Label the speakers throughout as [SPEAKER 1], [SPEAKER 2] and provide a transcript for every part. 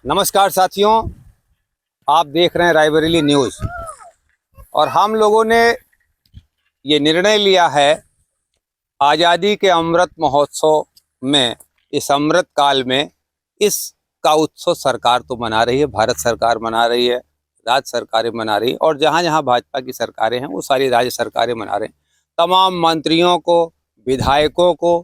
[SPEAKER 1] नमस्कार साथियों, आप देख रहे हैं रायबरेली न्यूज़। और हम लोगों ने ये निर्णय लिया है आज़ादी के अमृत महोत्सव में, इस अमृत काल में इसका उत्सव सरकार तो मना रही है, भारत सरकार मना रही है, राज्य सरकारें मना रही है, और जहाँ जहाँ भाजपा की सरकारें हैं वो सारी राज्य सरकारें मना रहे हैं। तमाम मंत्रियों को, विधायकों को,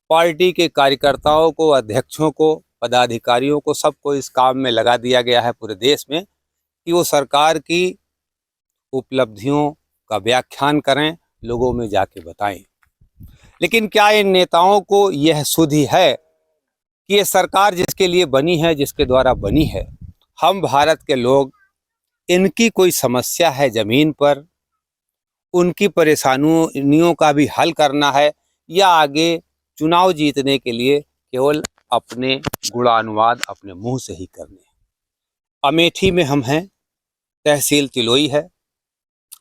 [SPEAKER 1] पार्टी के कार्यकर्ताओं को, अध्यक्षों को, पदाधिकारियों को, सबको इस काम में लगा दिया गया है पूरे देश में कि वो सरकार की उपलब्धियों का व्याख्यान करें, लोगों में जाके बताएं। लेकिन क्या इन नेताओं को यह सुधि है कि ये सरकार जिसके लिए बनी है, जिसके द्वारा बनी है, हम भारत के लोग, इनकी कोई समस्या है ज़मीन पर, उनकी परेशानियों का भी हल करना है, या आगे चुनाव जीतने के लिए केवल अपने गुणानुवाद अपने मुंह से ही करने हैं। अमेठी में हम हैं, तहसील तिलोई है,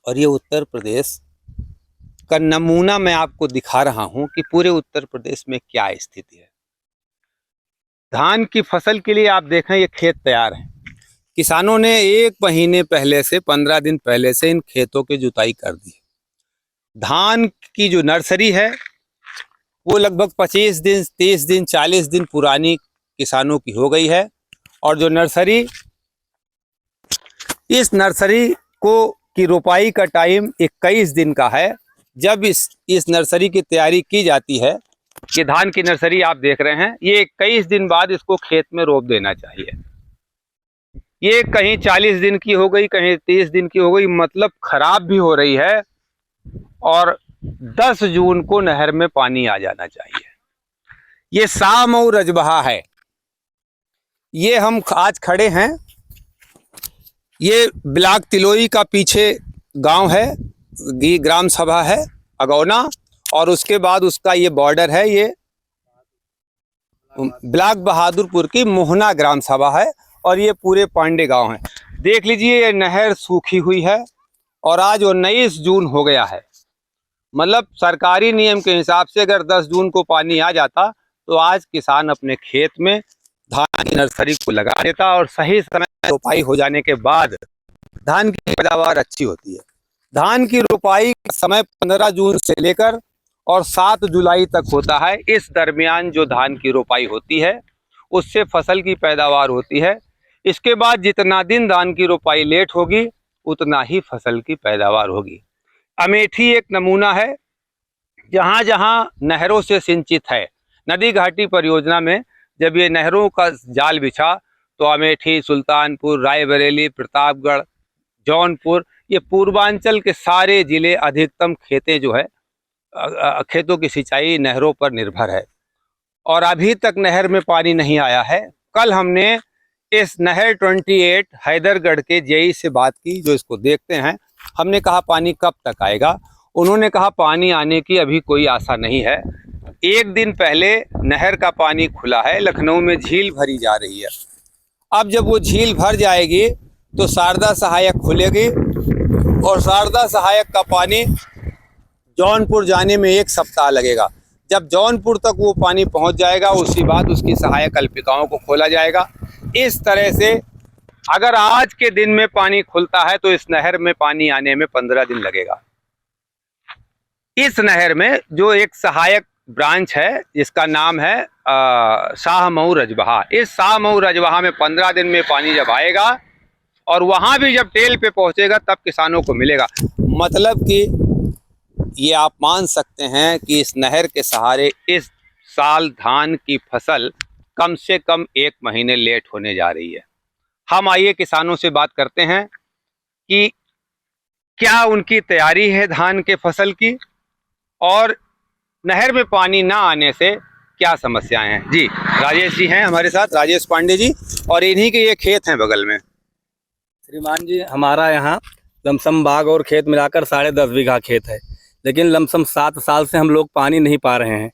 [SPEAKER 1] और ये उत्तर प्रदेश का नमूना मैं आपको दिखा रहा हूं कि पूरे उत्तर प्रदेश में क्या स्थिति है। धान की फसल के लिए आप देखें, ये खेत तैयार है। किसानों ने 1 महीने पहले से, 15 दिन पहले से इन खेतों की जुताई कर दी। धान की जो नर्सरी है वो लगभग 25 दिन, 30 दिन, 40 दिन पुरानी किसानों की हो गई है। और जो नर्सरी, इस नर्सरी को की रोपाई का टाइम 21 दिन का है। जब इस नर्सरी की तैयारी की जाती है, ये धान की नर्सरी आप देख रहे हैं, ये 21 दिन बाद इसको खेत में रोप देना चाहिए। ये कहीं 40 दिन की हो गई, कहीं 30 दिन की हो गई, मतलब खराब भी हो रही है। और 10 जून को नहर में पानी आ जाना चाहिए। ये सामऊ रजबहा है। ये हम आज खड़े हैं, ये ब्लॉक तिलोई का पीछे गांव है, ग्राम सभा है अगौना, और उसके बाद उसका ये बॉर्डर है, ये ब्लॉक बहादुरपुर की मोहना ग्राम सभा है, और ये पूरे पांडे गांव है। देख लीजिए, ये नहर सूखी हुई है और आज 19 जून हो गया है। मतलब सरकारी नियम के हिसाब से अगर 10 जून को पानी आ जाता तो आज किसान अपने खेत में धान की नर्सरी को लगा देता, और सही समय रोपाई हो जाने के बाद धान की पैदावार अच्छी होती है। धान की रोपाई का समय 15 जून से लेकर और 7 जुलाई तक होता है। इस दरमियान जो धान की रोपाई होती है उससे फसल की पैदावार होती है। इसके बाद जितना दिन धान की रोपाई लेट होगी उतना ही फसल की पैदावार होगी। अमेठी एक नमूना है, जहाँ जहाँ नहरों से सिंचित है। नदी घाटी परियोजना में जब ये नहरों का जाल बिछा तो अमेठी, सुल्तानपुर, रायबरेली, प्रतापगढ़, जौनपुर, ये पूर्वांचल के सारे जिले, अधिकतम खेतें जो है, खेतों की सिंचाई नहरों पर निर्भर है। और अभी तक नहर में पानी नहीं आया है। कल हमने इस नहर 28 हैदरगढ़ के जेई से बात की, जो इसको देखते हैं। हमने कहा पानी कब तक आएगा? उन्होंने कहा पानी आने की अभी कोई आशा नहीं है। 1 दिन पहले नहर का पानी खुला है, लखनऊ में झील भरी जा रही है। अब जब वो झील भर जाएगी तो शारदा सहायक खुलेगी, और शारदा सहायक का पानी जौनपुर जाने में 1 सप्ताह लगेगा। जब जौनपुर तक वो पानी पहुंच जाएगा, उसी बाद उसकी सहायक अल्पिकाओं को खोला जाएगा। इस तरह से अगर आज के दिन में पानी खुलता है तो इस नहर में पानी आने में 15 दिन लगेगा। इस नहर में जो एक सहायक ब्रांच है जिसका नाम है शाहमऊ रजबहा, इस शाहमऊ रजबहा में 15 दिन में पानी जब आएगा और वहां भी जब टेल पे पहुंचेगा तब किसानों को मिलेगा। मतलब कि ये आप मान सकते हैं कि इस नहर के सहारे इस साल धान की फसल कम से कम 1 महीने लेट होने जा रही है। हम आइए किसानों से बात करते हैं कि क्या उनकी तैयारी है धान के फसल की, और नहर में पानी ना आने से क्या समस्याएं हैं। जी, राजेश जी हैं हमारे साथ, राजेश पांडे जी, और इन्हीं के ये खेत हैं बगल में।
[SPEAKER 2] श्रीमान जी, हमारा यहाँ लमसम बाग और खेत मिलाकर 10.5 बीघा खेत है, लेकिन लमसम 7 साल से हम लोग पानी नहीं पा रहे हैं।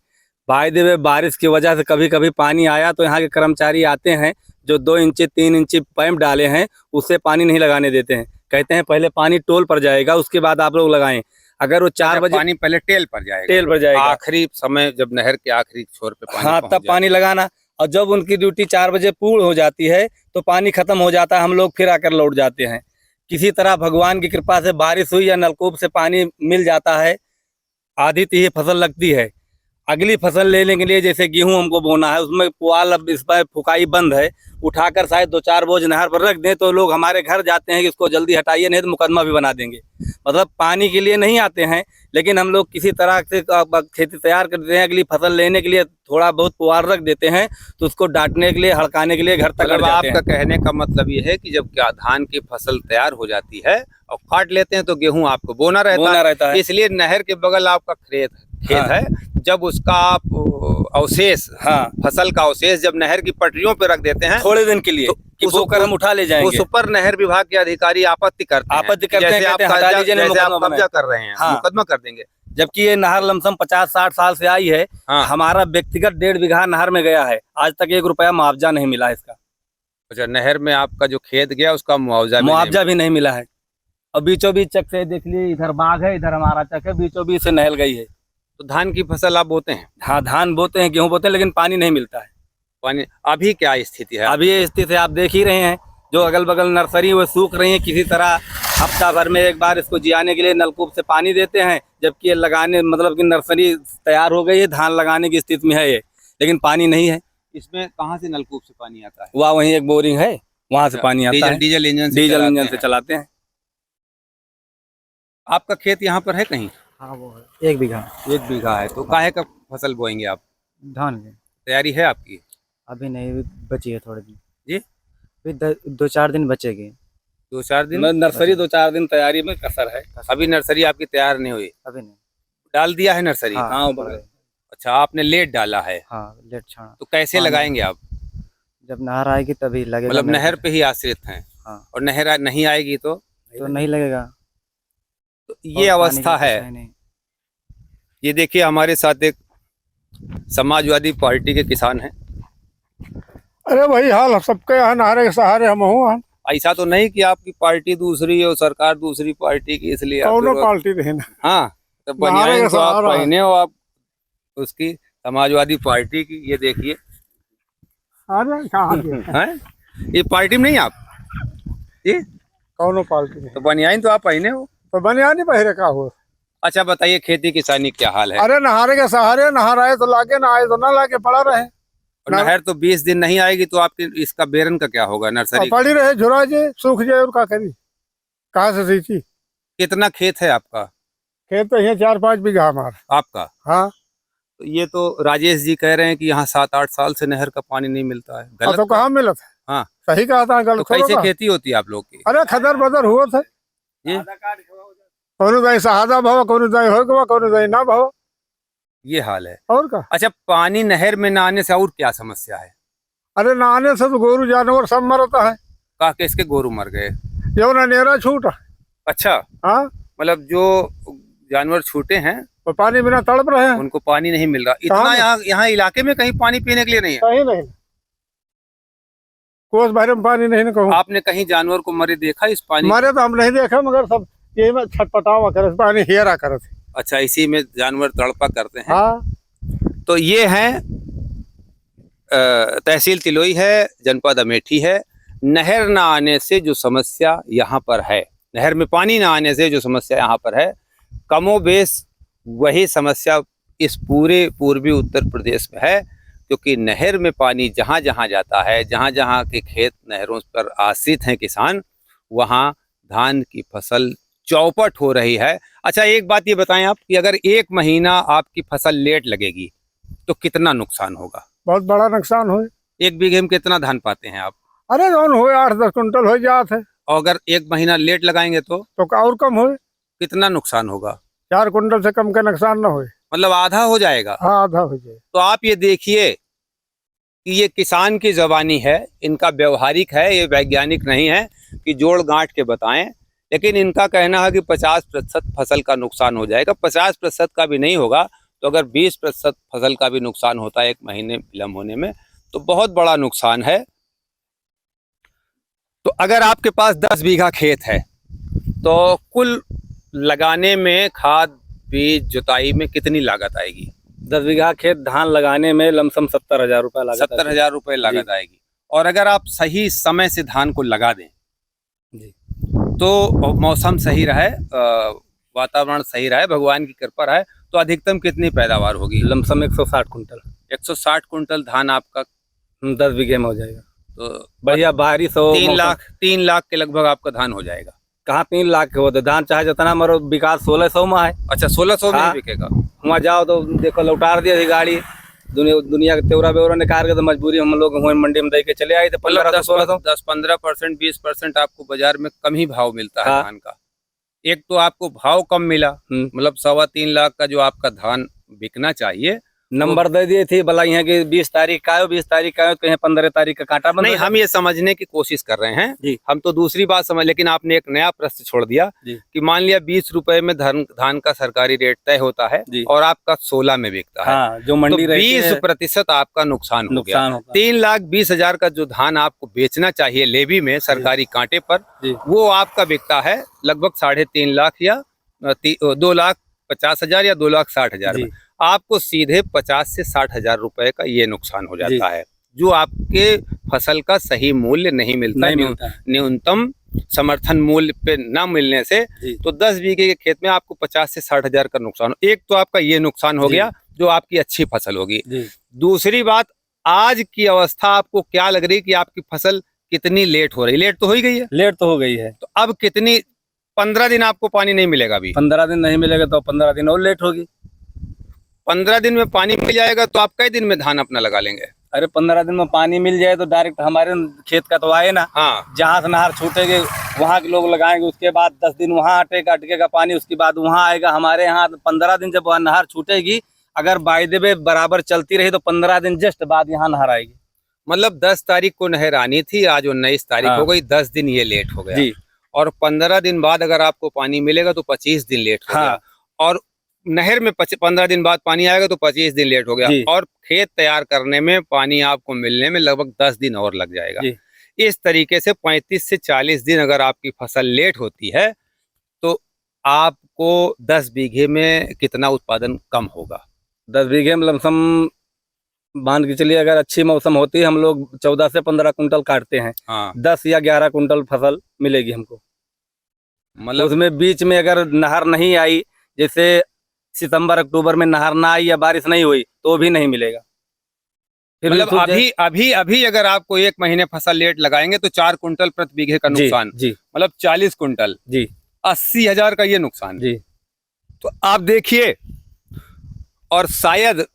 [SPEAKER 2] बाय द वे बारिश की वजह से कभी कभी पानी आया तो यहाँ के कर्मचारी आते हैं जो 2 इंची 3 इंची पाइप डाले हैं उससे पानी नहीं लगाने देते हैं। कहते हैं पहले पानी टोल पर जाएगा उसके बाद आप लोग लगाएं। अगर वो 4 बजे
[SPEAKER 1] पानी पहले टेल पर जाएगा,
[SPEAKER 2] टेल पर जाएगा,
[SPEAKER 1] आखिरी समय जब नहर के आखिरी छोर पे पानी
[SPEAKER 2] हाँ तब पानी लगाना। और जब उनकी ड्यूटी 4 बजे पूर्ण हो जाती है तो पानी खत्म हो जाता है, हम लोग फिर आकर लौट जाते हैं। किसी तरह भगवान की कृपा से बारिश हुई या नलकूप से पानी मिल जाता है, आधी तीही फसल लगती है। अगली फसल लेने के लिए जैसे गेहूं हमको बोना है, उसमें पुआल अब इस पर फुकाई बंद है, उठाकर शायद 2-4 बोझ नहर पर रख दें तो लोग हमारे घर जाते हैं कि इसको जल्दी हटाइए नहीं तो मुकदमा भी बना देंगे। मतलब पानी के लिए नहीं आते हैं, लेकिन हम लोग किसी तरह से खेती तैयार कर देते हैं, अगली फसल लेने के लिए थोड़ा बहुत पुआल रख देते हैं तो उसको डांटने के लिए, हड़काने के लिए घर तक
[SPEAKER 1] मतलब
[SPEAKER 2] जाते हैं।
[SPEAKER 1] आपका कहने का मतलब ये है कि जब क्या धान की फसल तैयार हो जाती है और काट लेते हैं तो गेहूं आपको बोना रहता है। इसलिए नहर के बगल आपका खेत
[SPEAKER 2] हाँ।
[SPEAKER 1] है। जब उसका आप अवशेष,
[SPEAKER 2] हाँ,
[SPEAKER 1] फसल का अवशेष जब नहर की पटरियों पे रख देते हैं
[SPEAKER 2] थोड़े दिन के लिए कि बोकर हम उठा ले जाएंगे,
[SPEAKER 1] उस पर नहर विभाग के अधिकारी आपत्ति करते हैं, जैसे आप कब्जा कर रहे हैं,
[SPEAKER 2] हाँ।
[SPEAKER 1] मुकदमा कर देंगे।
[SPEAKER 2] जबकि ये नहर लमसम 50-60 साल से आई है।
[SPEAKER 1] हाँ।
[SPEAKER 2] हमारा व्यक्तिगत 1.5 बीघा नहर में गया है, आज तक 1 रुपया मुआवजा नहीं मिला है इसका।
[SPEAKER 1] अच्छा, नहर में आपका जो खेत गया उसका मुआवजा
[SPEAKER 2] भी नहीं मिला है। और बीचों बीच चक से देख लिए, इधर बाग है, इधर हमारा चक है, बीचों बीच से नहर गई है।
[SPEAKER 1] तो धान की फसल आप बोते हैं?
[SPEAKER 2] हाँ, धान बोते हैं, गेहूं बोते हैं, लेकिन पानी नहीं मिलता है।
[SPEAKER 1] पानी अभी क्या स्थिति है?
[SPEAKER 2] अभी ये स्थिति आप देख ही रहे हैं, जो अगल बगल नर्सरी वो सूख रही है। किसी तरह हफ्ता भर में एक बार इसको जियाने के लिए नलकूप से पानी देते हैं, जबकि ये लगाने मतलब कि नर्सरी तैयार हो गई है, धान लगाने की स्थिति में है ये, लेकिन पानी नहीं है।
[SPEAKER 1] इसमें कहाँ से नलकूप से पानी आता है?
[SPEAKER 2] वहीं एक बोरिंग है, वहां से पानी आता है।
[SPEAKER 1] डीजल इंजन से
[SPEAKER 2] चलाते हैं।
[SPEAKER 1] आपका खेत यहाँ पर है कहीं?
[SPEAKER 3] हाँ, वो है 1 बीघा।
[SPEAKER 1] 1 बीघा है। तो काहे का फसल बोएंगे आप?
[SPEAKER 3] धान की
[SPEAKER 1] तैयारी है आपकी?
[SPEAKER 3] अभी नहीं, बची है थोड़े दिन
[SPEAKER 1] जी?
[SPEAKER 3] अभी 2-4 दिन बचेगी।
[SPEAKER 1] 2-4 दिन?
[SPEAKER 2] नर्सरी 2-4 दिन तैयारी में कसर है।
[SPEAKER 1] अभी नर्सरी आपकी तैयार नहीं हुई?
[SPEAKER 3] अभी नहीं।
[SPEAKER 1] डाल दिया है नर्सरी?
[SPEAKER 3] हाँ,
[SPEAKER 1] अच्छा, आपने लेट डाला है?
[SPEAKER 3] हाँ, लेट छाना।
[SPEAKER 1] तो कैसे लगाएंगे आप?
[SPEAKER 3] जब नहर आएगी तभी लगेगा।
[SPEAKER 1] मतलब नहर पे ही आश्रित हैं?
[SPEAKER 3] हाँ।
[SPEAKER 1] और नहर नहीं आएगी तो
[SPEAKER 3] नहीं लगेगा।
[SPEAKER 1] तो ये अवस्था है। ये देखिए, हमारे साथ एक समाजवादी पार्टी के किसान हैं।
[SPEAKER 4] अरे वही हाल सबके यहाँ, नहरे के सहारे हम हूँ।
[SPEAKER 1] ऐसा तो नहीं कि आपकी पार्टी दूसरी और सरकार दूसरी पार्टी की, इसलिए
[SPEAKER 4] दोनों पार्टी देना।
[SPEAKER 1] हाँ, तो बनियान तो आप पहने हो, आप उसकी समाजवादी पार्टी की। ये देखिए,
[SPEAKER 4] अरे कहाँ
[SPEAKER 1] हैं? ये पार्टी में नहीं आप? ये
[SPEAKER 4] कौनो पार्टी नहीं।
[SPEAKER 1] तो बनियान तो आप पहने हो,
[SPEAKER 4] तो बनियानी पहरे का हो।
[SPEAKER 1] अच्छा बताइए, खेती किसानी क्या हाल है?
[SPEAKER 4] अरे नहरे के सहारे, नहर आए तो लागे, ना आए तो ना लागे, पड़ा रहे।
[SPEAKER 1] और नहर तो 20 दिन नहीं आएगी तो आपके इसका बेरन का क्या होगा? नर्सरी
[SPEAKER 4] पड़ी रहे, झुरा जाए, सूख जाए, और क्या करी, कहाँ से सींची।
[SPEAKER 1] कितना खेत है आपका?
[SPEAKER 4] खेत तो यहाँ 4-5 बीघा हमारा।
[SPEAKER 1] आपका?
[SPEAKER 4] हाँ।
[SPEAKER 1] तो ये तो राजेश जी कह रहे हैं कि यहाँ 7-8 साल से नहर का पानी नहीं मिलता है। गलत
[SPEAKER 4] तो कहाँ मिलत है?
[SPEAKER 1] हाँ,
[SPEAKER 4] सही कहा था, गलत
[SPEAKER 1] तो कैसे खेती होती है आप लोग की?
[SPEAKER 4] अरे खदर बदर हुआ था, कौन दाई सहादा भाव, कौन दाई हो गवा, कौन दाई ना भाव।
[SPEAKER 1] ये हाल है।
[SPEAKER 4] और का?
[SPEAKER 1] अच्छा, पानी नहर में नहाने से और क्या समस्या है?
[SPEAKER 4] अरे नहाने से तो गोरू जानवर सब मरता है।
[SPEAKER 1] कहा किसके गोरू मर गए?
[SPEAKER 4] यो ना नेरा छूटा।
[SPEAKER 1] अच्छा,
[SPEAKER 4] हाँ,
[SPEAKER 1] मतलब जो जानवर छूटे हैं
[SPEAKER 4] वो पानी बिना तड़प रहे हैं।
[SPEAKER 1] उनको पानी नहीं मिल रहा। इतना यहाँ इलाके में कहीं पानी पीने के लिए नहीं है?
[SPEAKER 4] कहीं नहीं, कोस भरे में पानी नहीं। कहूँ
[SPEAKER 1] आपने कहीं जानवर को मरे देखा इस पानी?
[SPEAKER 4] मरे तो हम नहीं देखा, मगर सब यही में छटपटावा करे, पानी हेरा करे थे।
[SPEAKER 1] अच्छा, इसी में जानवर तड़पा करते हैं।
[SPEAKER 4] हाँ।
[SPEAKER 1] तो ये है तहसील तिलोई है, जनपद अमेठी है। नहर ना आने से जो समस्या यहाँ पर है, नहर में पानी ना आने से जो समस्या यहाँ पर है, कमोबेश वही समस्या इस पूरे पूर्वी उत्तर प्रदेश में है। क्योंकि नहर में पानी जहाँ जहाँ जाता है, जहाँ जहाँ के खेत नहरों पर आश्रित हैं किसान, वहाँ धान की फसल चौपट हो रही है। अच्छा, एक बात ये बताएं आप कि अगर 1 महीना आपकी फसल लेट लगेगी तो कितना नुकसान होगा?
[SPEAKER 4] बहुत बड़ा नुकसान हो।
[SPEAKER 1] 1 बीघे में कितना धान पाते हैं आप?
[SPEAKER 4] अरे कौन हो, 8-10 कुंटल हो जाते।
[SPEAKER 1] और अगर 1 महीना लेट लगाएंगे तो
[SPEAKER 4] और कम हो।
[SPEAKER 1] कितना नुकसान होगा?
[SPEAKER 4] 4 कुंटल से कम का नुकसान न हो।
[SPEAKER 1] मतलब आधा हो जाएगा।
[SPEAKER 4] हाँ, आधा हो जाए।
[SPEAKER 1] तो आप ये देखिए कि ये किसान की जबानी है, इनका व्यवहारिक है, ये वैज्ञानिक नहीं है कि जोड़ गांठ के बताएं। लेकिन इनका कहना है कि 50% फसल का नुकसान हो जाएगा। 50% का भी नहीं होगा तो अगर 20% फसल का भी नुकसान होता है 1 महीने विलम्ब होने में, तो बहुत बड़ा नुकसान है। तो अगर आपके पास 10 बीघा खेत है तो कुल लगाने में खाद बीज जुताई में कितनी लागत आएगी?
[SPEAKER 2] 10 बीघा खेत धान लगाने में लमसम 70,000 रुपया लागत
[SPEAKER 1] 70,000 रुपए लागत आएगी। और अगर आप सही समय से धान को लगा दें
[SPEAKER 2] जी।
[SPEAKER 1] तो मौसम सही रहे, वातावरण सही रहे, भगवान की कृपा रहे, तो अधिकतम कितनी पैदावार होगी?
[SPEAKER 2] लमसम 160 कुंटल
[SPEAKER 1] 160 कुंटल धान आपका
[SPEAKER 2] 10 बीघे में हो जाएगा।
[SPEAKER 1] तो
[SPEAKER 2] बढ़िया बारिश हो
[SPEAKER 1] 3 लाख के लगभग आपका धान हो जाएगा।
[SPEAKER 2] कहाँ 3 लाख के होते धान, चाहे जितना मरो विकास 1600 में है।
[SPEAKER 1] अच्छा 1600 में
[SPEAKER 2] हाँ।
[SPEAKER 1] बिकेगा।
[SPEAKER 2] वहाँ जाओ तो देखो लौटार दिया थी गाड़ी, दुनिया के तेवरा बेवरा निकाल के, तो मजबूरी हम लोग वहीं मंडी में दे के चले आए थे। 1500-1600
[SPEAKER 1] 10-15% 20% आपको बाजार में कम ही भाव मिलता है
[SPEAKER 2] हाँ।
[SPEAKER 1] धान का। एक तो आपको भाव कम मिला, मतलब 3.25 लाख का जो आपका धान बिकना चाहिए,
[SPEAKER 2] नंबर दे दिए थे भला यहाँ की 20 तारीख का है, 20 तारीख का है, कहीं 15 तारीख का कांटा बंद।
[SPEAKER 1] नहीं, हम ये समझने की कोशिश कर रहे हैं
[SPEAKER 2] जी।
[SPEAKER 1] हम तो दूसरी बात समझ, लेकिन आपने एक नया प्रश्न छोड़ दिया
[SPEAKER 2] जी।
[SPEAKER 1] कि मान लिया 20 रुपए में धान का सरकारी रेट तय होता है
[SPEAKER 2] जी।
[SPEAKER 1] और आपका 16 में बिकता है।
[SPEAKER 2] हाँ, जो मंडी
[SPEAKER 1] तो
[SPEAKER 2] रहती है
[SPEAKER 1] 20% आपका नुकसान हो गया।
[SPEAKER 2] होगा।
[SPEAKER 1] 3,20,000 का जो धान आपको बेचना चाहिए लेवी में सरकारी कांटे पर,
[SPEAKER 2] जी।
[SPEAKER 1] वो आपका बिकता है लगभग 3.5 लाख या 2,50,000 या 2,60,000 में। आपको सीधे 50 से 60,000 रुपए का ये नुकसान हो जाता है, जो आपके फसल का सही मूल्य नहीं मिलता। न्यूनतम समर्थन मूल्य पे ना मिलने से तो 10 बीघे के खेत में आपको 50 से 60,000 का नुकसान हो। एक तो आपका ये नुकसान हो गया जो आपकी अच्छी फसल होगी। दूसरी बात, आज की अवस्था आपको क्या लग रही है कि आपकी फसल कितनी लेट हो रही? लेट तो हो ही गई है।
[SPEAKER 2] लेट तो हो गई है।
[SPEAKER 1] तो अब कितनी 15 दिन आपको पानी नहीं मिलेगा। अभी
[SPEAKER 2] 15 दिन नहीं मिलेगा तो 15 दिन और लेट होगी।
[SPEAKER 1] 15 दिन में पानी मिल जाएगा तो आप कई दिन में धान अपना लगा लेंगे?
[SPEAKER 2] अरे 15 दिन में पानी मिल जाए तो डायरेक्ट हमारे खेत का तो आए ना।
[SPEAKER 1] हाँ।
[SPEAKER 2] जहाँ से नहर छूटेगी वहाँ के लोग लगाएंगे, उसके बाद 10 दिन वहाँ अटकेगा पानी, उसके बाद वहाँ आएगा हमारे यहाँ। 15 दिन जब वहाँ नहर छूटेगी, अगर वायदे बराबर चलती रही तो 15 दिन जस्ट बाद यहाँ नहर आएगी।
[SPEAKER 1] मतलब 10 तारीख को नहर आनी थी, आज 19 तारीख हो गई, 10 दिन ये लेट हो गया। और 15 दिन बाद अगर आपको पानी मिलेगा तो 25 दिन लेट हो गया। और नहर में 15 दिन बाद पानी आएगा तो 25 दिन लेट हो गया। और खेत तैयार करने में, पानी आपको मिलने में लगभग 10 दिन और लग जाएगा। इस तरीके से 35 से 40 दिन अगर आपकी फसल लेट होती है तो आपको 10 बीघे में कितना उत्पादन कम होगा?
[SPEAKER 2] 10 बीघे में लमसम मान के चलिए, अगर अच्छी मौसम होती है हम लोग 14 से 15 कुंटल काटते हैं।
[SPEAKER 1] हाँ।
[SPEAKER 2] 10 या 11 कुंटल फसल मिलेगी हमको।
[SPEAKER 1] मतलब
[SPEAKER 2] उसमें बीच में अगर नहर नहीं आई, जैसे सितंबर अक्टूबर में नहर ना आई या बारिश नहीं हुई, तो भी नहीं मिलेगा।
[SPEAKER 1] मतलब अभी अगर आपको 1 महीने फसल लेट लगाएंगे तो 4 कुंटल प्रति बीघे का नुकसान। मतलब 40 कुंटल 80,000 का ये नुकसान। तो आप देखिए, और शायद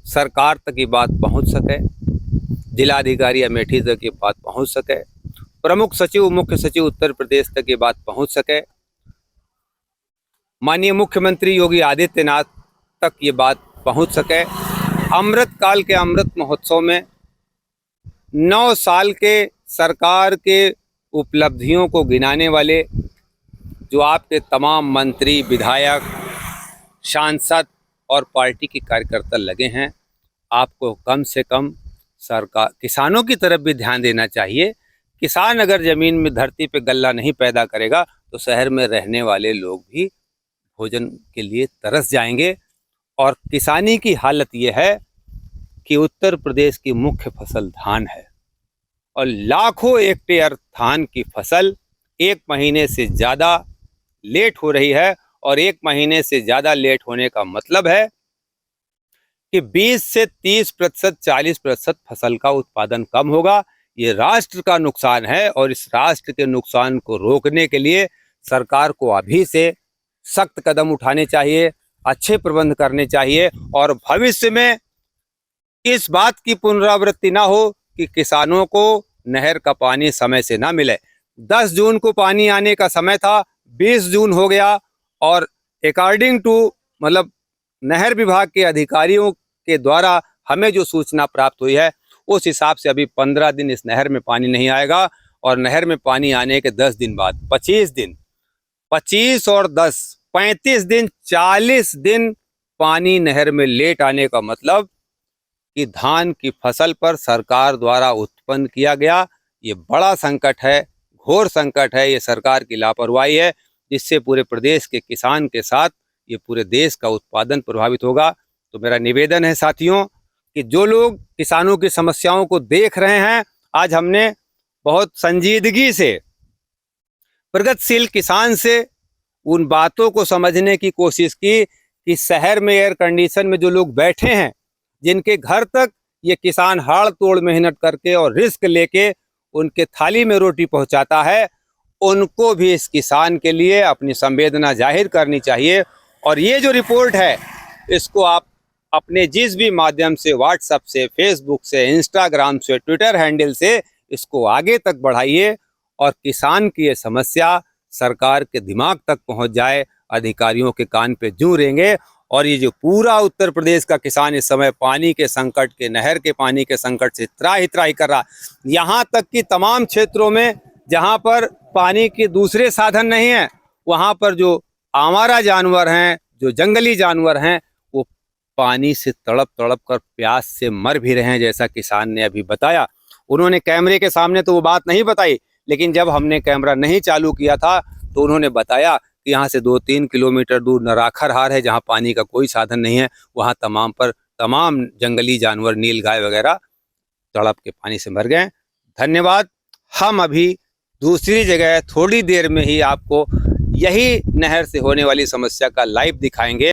[SPEAKER 1] सरकार तक ये बात पहुंच सके, जिलाधिकारी अमेठी तक ये बात पहुंच सके, प्रमुख सचिव, मुख्य सचिव उत्तर प्रदेश तक ये बात पहुंच सके, माननीय मुख्यमंत्री योगी आदित्यनाथ तक ये बात पहुंच सके। अमृत काल के अमृत महोत्सव में 9 साल के सरकार के उपलब्धियों को गिनाने वाले जो आपके तमाम मंत्री, विधायक, सांसद और पार्टी के कार्यकर्ता लगे हैं, आपको कम से कम सरकार किसानों की तरफ भी ध्यान देना चाहिए। किसान अगर जमीन में, धरती पे गल्ला नहीं पैदा करेगा तो शहर में रहने वाले लोग भी भोजन के लिए तरस जाएंगे। और किसानी की हालत ये है कि उत्तर प्रदेश की मुख्य फसल धान है और लाखों हेक्टेयर धान की फसल 1 महीने से ज़्यादा लेट हो रही है। और 1 महीने से ज़्यादा लेट होने का मतलब है कि 20 से 30%, 40% फसल का उत्पादन कम होगा। ये राष्ट्र का नुकसान है और इस राष्ट्र के नुकसान को रोकने के लिए सरकार को अभी से सख्त कदम उठाने चाहिए, अच्छे प्रबंध करने चाहिए और भविष्य में इस बात की पुनरावृत्ति ना हो कि किसानों को नहर का पानी समय से ना मिले। 10 जून को पानी आने का समय था, 20 जून हो गया और अकॉर्डिंग टू, मतलब नहर विभाग के अधिकारियों के द्वारा हमें जो सूचना प्राप्त हुई है उस हिसाब से अभी 15 दिन इस नहर में पानी नहीं आएगा। और नहर में पानी आने के 10 दिन बाद 25 दिन, 25 और 10, 35 दिन, 40 दिन पानी नहर में लेट आने का मतलब कि धान की फसल पर सरकार द्वारा उत्पन्न किया गया ये बड़ा संकट है, घोर संकट है। ये सरकार की लापरवाही है जिससे पूरे प्रदेश के किसान के साथ ये पूरे देश का उत्पादन प्रभावित होगा। तो मेरा निवेदन है साथियों कि जो लोग किसानों की समस्याओं को देख रहे हैं, आज हमने बहुत संजीदगी से प्रगतिशील किसान से उन बातों को समझने की कोशिश की कि शहर में एयर कंडीशन में जो लोग बैठे हैं, जिनके घर तक ये किसान हाड़ तोड़ मेहनत करके और रिस्क लेके उनके थाली में रोटी पहुंचाता है, उनको भी इस किसान के लिए अपनी संवेदना जाहिर करनी चाहिए। और ये जो रिपोर्ट है, इसको आप अपने जिस भी माध्यम से, व्हाट्सएप से, फेसबुक से, इंस्टाग्राम से, ट्विटर हैंडल से इसको आगे तक बढ़ाइए और किसान की ये समस्या सरकार के दिमाग तक पहुंच जाए, अधिकारियों के कान पे जूं रेंगे। और ये जो पूरा उत्तर प्रदेश का किसान इस समय पानी के संकट के, नहर के पानी के संकट से त्राही त्राही कर रहा, यहाँ तक कि तमाम क्षेत्रों में जहाँ पर पानी के दूसरे साधन नहीं है, वहाँ पर जो आवारा जानवर हैं, जो जंगली जानवर हैं, वो पानी से तड़प तड़प कर प्यास से मर भी रहे हैं, जैसा किसान ने अभी बताया। उन्होंने कैमरे के सामने तो वो बात नहीं बताई, लेकिन जब हमने कैमरा नहीं चालू किया था तो उन्होंने बताया कि यहाँ से 2-3 किलोमीटर दूर नराखर हार है, जहाँ पानी का कोई साधन नहीं है, वहाँ तमाम जंगली जानवर, नीलगाय वगैरह तड़प के पानी से मर गए। धन्यवाद। हम अभी दूसरी जगह थोड़ी देर में ही आपको यही नहर से होने वाली समस्या का लाइव दिखाएंगे।